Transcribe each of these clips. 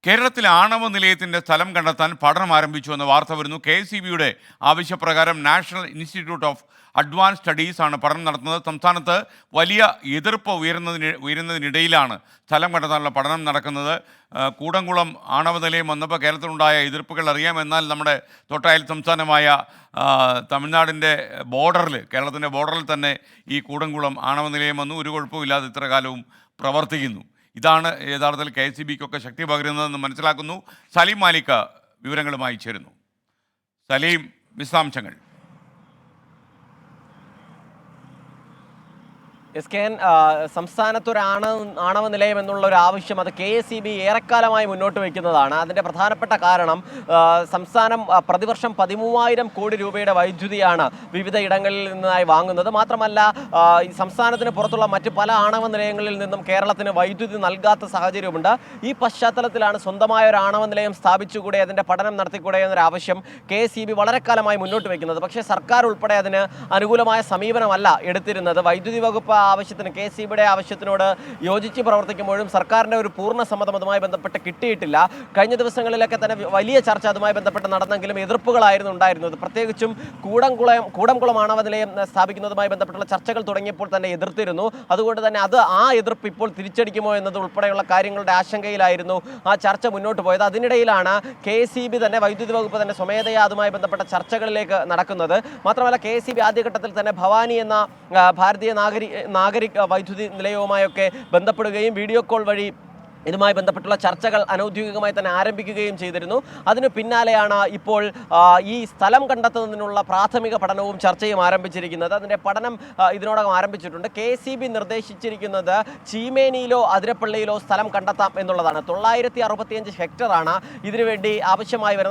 കേരളത്തിലെ ആണവ നിലയത്തിന്റെ സ്ഥലം കണ്ടെത്താൻ പഠനം ആരംഭിച്ചു എന്ന വാർത്ത വരുന്നു. KSEBയുടെ ആവശ്യപ്രകാരം national institute of advance studies ആണ് പഠനം നടത്തുന്നത്. സംസ്ഥാനത്ത് വലിയ എതിർപ്പ് ഉയരുന്നതിനിടയിലാണ് സ്ഥലം കണ്ടെത്താനുള്ള പഠനം നടക്കുന്നത്. കൂടംകുളം ആണവ നിലയം വന്നപ്പോൾ കേരളത്തിലുണ്ടായ എതിർപ്പുകൾ അറിയാം. എന്നാൽ നമ്മുടെ തൊട്ടയൽ സംസ്ഥാനമായ തമിഴ്നാടിൻ്റെ ബോർഡറിൽ, കേരളത്തിൻ്റെ ബോർഡറിൽ തന്നെ ഈ കൂടംകുളം ആണവ നിലയം വന്നു. ഒരു കുഴപ്പമില്ലാതെ ഇത്ര കാലവും പ്രവർത്തിക്കുന്നു. ഇതാണ് യഥാർത്ഥത്തിൽ KSEBക്കൊക്കെ ശക്തി പകരുന്നതെന്ന് മനസ്സിലാക്കുന്നു. സലീം മാലിക് വിവരങ്ങളുമായി ചേരുന്നു. സലീം, വിശദാംശങ്ങൾ. സംസ്ഥാനത്തൊരു ആണവ നിലയം എന്നുള്ള ഒരു ആവശ്യം അത് KSEB ഏറെക്കാലമായി മുന്നോട്ട് വയ്ക്കുന്നതാണ്. അതിൻ്റെ പ്രധാനപ്പെട്ട കാരണം സംസ്ഥാനം പ്രതിവർഷം 13,000 കോടി രൂപയുടെ വൈദ്യുതിയാണ് വിവിധ ഇടങ്ങളിൽ നിന്നായി വാങ്ങുന്നത്. മാത്രമല്ല, സംസ്ഥാനത്തിന് പുറത്തുള്ള മറ്റ് പല ആണവ നിലയങ്ങളിൽ നിന്നും കേരളത്തിന് വൈദ്യുതി നൽകാത്ത സാഹചര്യമുണ്ട്. ഈ പശ്ചാത്തലത്തിലാണ് സ്വന്തമായ ഒരു ആണവ നിലയം സ്ഥാപിച്ചുകൂടെ, അതിൻ്റെ പഠനം നടത്തിക്കൂടെ എന്നൊരാവശ്യം KSEB വളരെ കാലമായി മുന്നോട്ട് വയ്ക്കുന്നത്. പക്ഷേ സർക്കാർ ഉൾപ്പെടെ അതിന് അനുകൂലമായ സമീപനമല്ല എടുത്തിരുന്നത്. വൈദ്യുതി വകുപ്പ് ആവശ്യത്തിന്, KSEBയുടെ ആവശ്യത്തിനോട് യോജിച്ച് പ്രവർത്തിക്കുമ്പോഴും സർക്കാരിൻ്റെ ഒരു പൂർണ്ണ സമ്മതം അതുമായി ബന്ധപ്പെട്ട് കിട്ടിയിട്ടില്ല. കഴിഞ്ഞ ദിവസങ്ങളിലൊക്കെ തന്നെ വലിയ ചർച്ച അതുമായി ബന്ധപ്പെട്ട് നടന്നെങ്കിലും എതിർപ്പുകളായിരുന്നു ഉണ്ടായിരുന്നത്. പ്രത്യേകിച്ചും കൂടംകുളം ആണവ നിലയം സ്ഥാപിക്കുന്നതുമായി ബന്ധപ്പെട്ടുള്ള ചർച്ചകൾ തുടങ്ങിയപ്പോൾ തന്നെ എതിർത്തിരുന്നു. അതുകൊണ്ട് തന്നെ ആ എതിർപ്പ് ഇപ്പോൾ തിരിച്ചടിക്കുമോ എന്നത് ഉൾപ്പെടെയുള്ള കാര്യങ്ങളുടെ ആശങ്കയിലായിരുന്നു ആ ചർച്ച മുന്നോട്ട് പോയത്. അതിനിടയിലാണ് KSEB തന്നെ, വൈദ്യുതി വകുപ്പ് തന്നെ സ്വമേധയാ അതുമായി ബന്ധപ്പെട്ട ചർച്ചകളിലേക്ക് നടക്കുന്നത്. മാത്രമല്ല, KSEB ആദ്യഘട്ടത്തിൽ തന്നെ ഭവാനി എന്ന ഭാരതീയ നാഗരിക് വൈദ്യുതി നിലയവുമായൊക്കെ ബന്ധപ്പെടുകയും വീഡിയോ കോൾ വഴി ഇതുമായി ബന്ധപ്പെട്ടുള്ള ചർച്ചകൾ അനൗദ്യോഗികമായി തന്നെ ആരംഭിക്കുകയും ചെയ്തിരുന്നു. അതിനു പിന്നാലെയാണ് ഇപ്പോൾ ഈ സ്ഥലം കണ്ടെത്തുന്നതിനുള്ള പ്രാഥമിക പഠനവും ചർച്ചയും ആരംഭിച്ചിരിക്കുന്നത്. അതിൻ്റെ പഠനം ഇതിനോടകം ആരംഭിച്ചിട്ടുണ്ട്. KSEB നിർദ്ദേശിച്ചിരിക്കുന്നത് ചീമേനിയിലോ അതിരപ്പള്ളിയിലോ സ്ഥലം കണ്ടെത്താം എന്നുള്ളതാണ്. 965 ഹെക്ടറാണ് ഇതിനുവേണ്ടി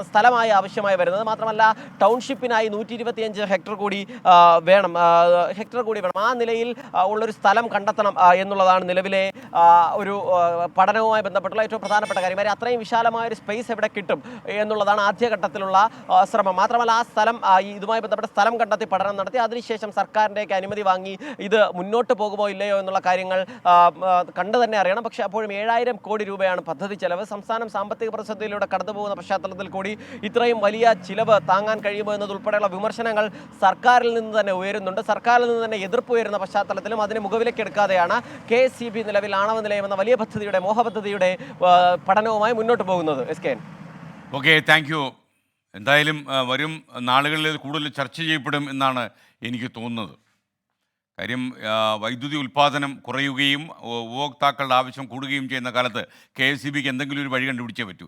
സ്ഥലമായി ആവശ്യമായി വരുന്നത്. മാത്രമല്ല, ടൗൺഷിപ്പിനായി 125 ഹെക്ടർ കൂടി വേണം. ആ നിലയിൽ ഉള്ളൊരു സ്ഥലം കണ്ടെത്തണം എന്നുള്ളതാണ് നിലവിലെ ഒരു പഠനം ബന്ധപ്പെട്ടുള്ള ഏറ്റവും പ്രധാനപ്പെട്ട കാര്യം. അത്രയും വിശാലമായ ഒരു സ്പേസ് എവിടെ കിട്ടും എന്നുള്ളതാണ് ആദ്യഘട്ടത്തിലുള്ള ശ്രമം. മാത്രമല്ല, ആ സ്ഥലം, ഇതുമായി ബന്ധപ്പെട്ട സ്ഥലം കണ്ടെത്തി പഠനം നടത്തി അതിനുശേഷം സർക്കാരിൻ്റെയൊക്കെ അനുമതി വാങ്ങി ഇത് മുന്നോട്ട് പോകുമോ ഇല്ലയോ എന്നുള്ള കാര്യങ്ങൾ കണ്ടു തന്നെ അറിയണം. പക്ഷേ അപ്പോഴും 7,000 കോടി രൂപയാണ് പദ്ധതി ചെലവ്. സംസ്ഥാനം സാമ്പത്തിക പ്രതിസന്ധിയിലൂടെ കടന്നു പോകുന്ന പശ്ചാത്തലത്തിൽ കൂടി ഇത്രയും വലിയ ചിലവ് താങ്ങാൻ കഴിയുമോ എന്നതുൾപ്പെടെയുള്ള വിമർശനങ്ങൾ സർക്കാരിൽ നിന്ന് തന്നെ ഉയരുന്നുണ്ട്. സർക്കാരിൽ നിന്ന് തന്നെ എതിർപ്പ് ഉയരുന്ന പശ്ചാത്തലത്തിലും അതിനെ മുഖവിലേക്ക് എടുക്കാതെയാണ് KSEB നിലവിൽ ആണവ നിലയം എന്ന വലിയ പദ്ധതിയുടെ പദ്ധതിയുടെ പഠനവുമായി മുന്നോട്ട് പോകുന്നത്. Okay, thank you. എന്തായാലും വരും നാളുകളിൽ കൂടുതൽ ചർച്ച ചെയ്യപ്പെടും എന്നാണ് എനിക്ക് തോന്നുന്നത്. കാര്യം, വൈദ്യുതി ഉൽപ്പാദനം കുറയുകയും ഉപഭോക്താക്കളുടെ ആവശ്യം കൂടുകയും ചെയ്യുന്ന കാലത്ത് KSEBക്ക് എന്തെങ്കിലും ഒരു വഴി കണ്ടുപിടിച്ചേ പറ്റൂ.